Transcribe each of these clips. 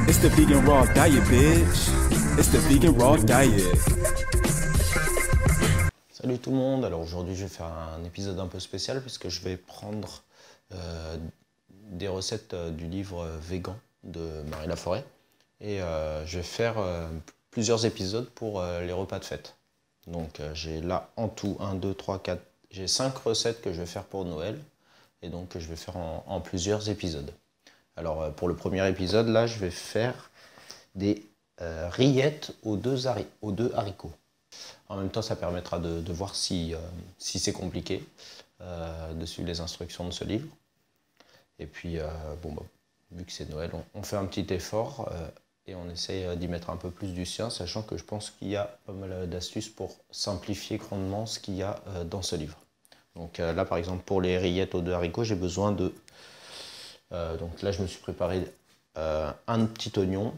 It's the vegan raw diet, bitch. It's the vegan raw diet. Salut tout le monde, alors aujourd'hui je vais faire un épisode un peu spécial puisque je vais prendre des recettes du livre Végan de Marie Laforêt et je vais faire plusieurs épisodes pour les repas de fête. Donc j'ai là en tout 1, 2, 3, 4, j'ai 5 recettes que je vais faire pour Noël et donc que je vais faire en plusieurs épisodes. Alors pour le premier épisode là je vais faire des rillettes aux deux haricots. En même temps, ça permettra de voir si c'est compliqué de suivre les instructions de ce livre. Et puis, vu que c'est Noël, on fait un petit effort et on essaye d'y mettre un peu plus du sien, sachant que je pense qu'il y a pas mal d'astuces pour simplifier grandement ce qu'il y a dans ce livre. Donc là, par exemple, pour les rillettes aux deux haricots, j'ai besoin de... donc là, je me suis préparé un petit oignon,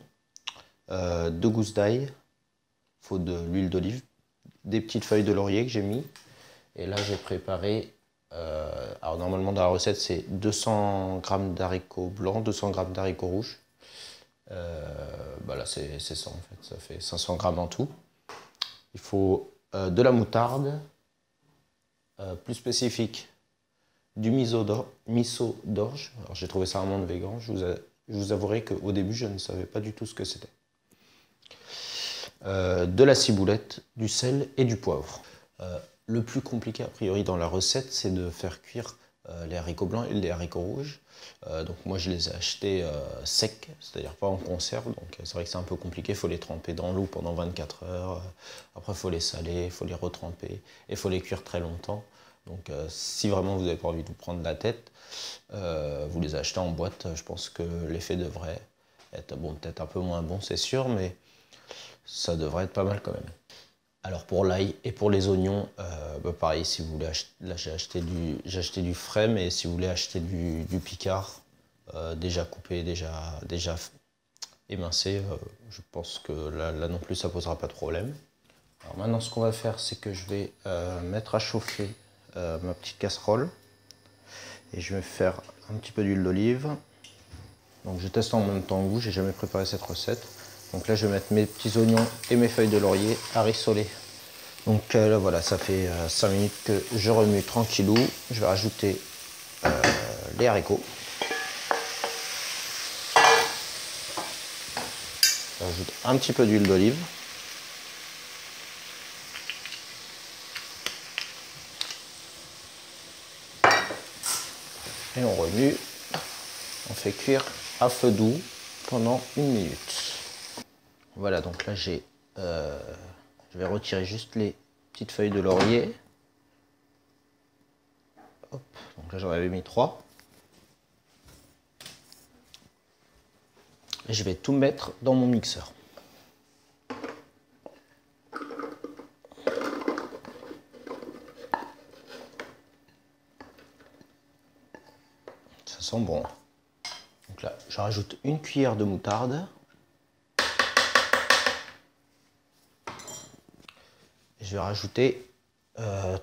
2 gousses d'ail, il faut de l'huile d'olive, des petites feuilles de laurier que j'ai mis. Et là, j'ai préparé, alors normalement dans la recette, c'est 200 g d'haricots blancs, 200 g d'haricots rouges. Là, c'est ça en fait, ça fait 500 g en tout. Il faut de la moutarde, plus spécifique, du miso d'orge. Alors j'ai trouvé ça un monde végan, je vous avouerai qu'au début, je ne savais pas du tout ce que c'était. De la ciboulette, du sel et du poivre. Le plus compliqué a priori dans la recette, c'est de faire cuire les haricots blancs et les haricots rouges. Donc moi je les ai achetés secs, c'est-à-dire pas en conserve, donc c'est vrai que c'est un peu compliqué, il faut les tremper dans l'eau pendant 24 heures, après il faut les saler, il faut les retremper, et il faut les cuire très longtemps. Donc si vraiment vous n'avez pas envie de vous prendre la tête, vous les achetez en boîte, je pense que l'effet devrait être, bon, peut-être un peu moins bon c'est sûr, mais ça devrait être pas mal quand même. Alors pour l'ail et pour les oignons, pareil, si vous voulez acheter, là j'ai acheté du frais, mais si vous voulez acheter du picard, déjà coupé, déjà émincé, je pense que là non plus ça posera pas de problème. Alors maintenant ce qu'on va faire, c'est que je vais mettre à chauffer ma petite casserole et je vais faire un petit peu d'huile d'olive. Donc je teste en même temps que vous, j'ai jamais préparé cette recette. Donc là je vais mettre mes petits oignons et mes feuilles de laurier à rissoler. Donc là voilà, ça fait 5 minutes que je remue tranquillou. Je vais rajouter les haricots. Je rajoute un petit peu d'huile d'olive. Et on remue. On fait cuire à feu doux pendant 1 minute. Voilà, donc là je vais retirer juste les petites feuilles de laurier. Hop, donc là j'en avais mis 3. Et je vais tout mettre dans mon mixeur. Ça sent bon. Donc là, je rajoute une cuillère de moutarde. Je vais rajouter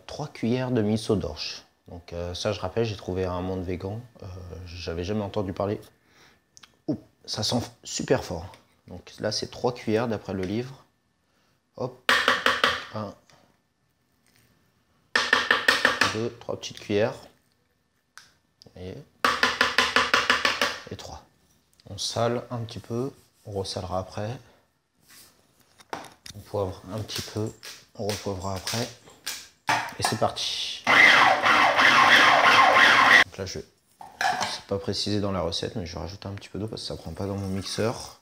3 cuillères de miso d'orge. Donc ça, je rappelle, j'ai trouvé un monde végan. J'avais jamais entendu parler. Ouh, ça sent super fort. Donc là, c'est 3 cuillères d'après le livre. Hop, 1, 2, 3 petites cuillères. Et 3. On sale un petit peu, on ressalera après. On poivre un petit peu, on repoivrera après. Et c'est parti. Donc là, c'est pas précisé dans la recette, mais je vais rajouter un petit peu d'eau parce que ça prend pas dans mon mixeur.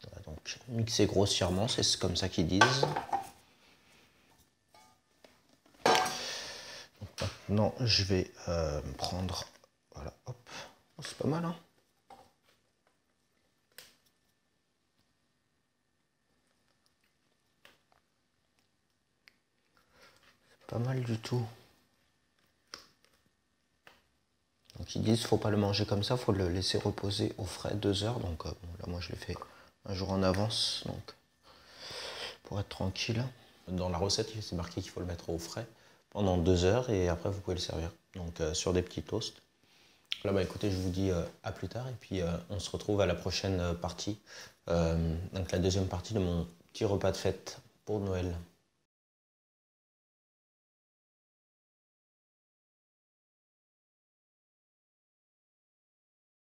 Voilà, donc mixer grossièrement, c'est comme ça qu'ils disent. Donc maintenant, je vais prendre, voilà, hop, oh, c'est pas mal, hein. Pas mal du tout. Donc ils disent faut pas le manger comme ça, faut le laisser reposer au frais 2 heures. Donc bon, là moi je l'ai fait un jour en avance, donc pour être tranquille. dans la recette, c'est marqué qu'il faut le mettre au frais pendant 2 heures et après vous pouvez le servir. Donc sur des petits toasts. Là, bah, écoutez, je vous dis à plus tard et puis on se retrouve à la prochaine partie. Donc la deuxième partie de mon petit repas de fête pour Noël.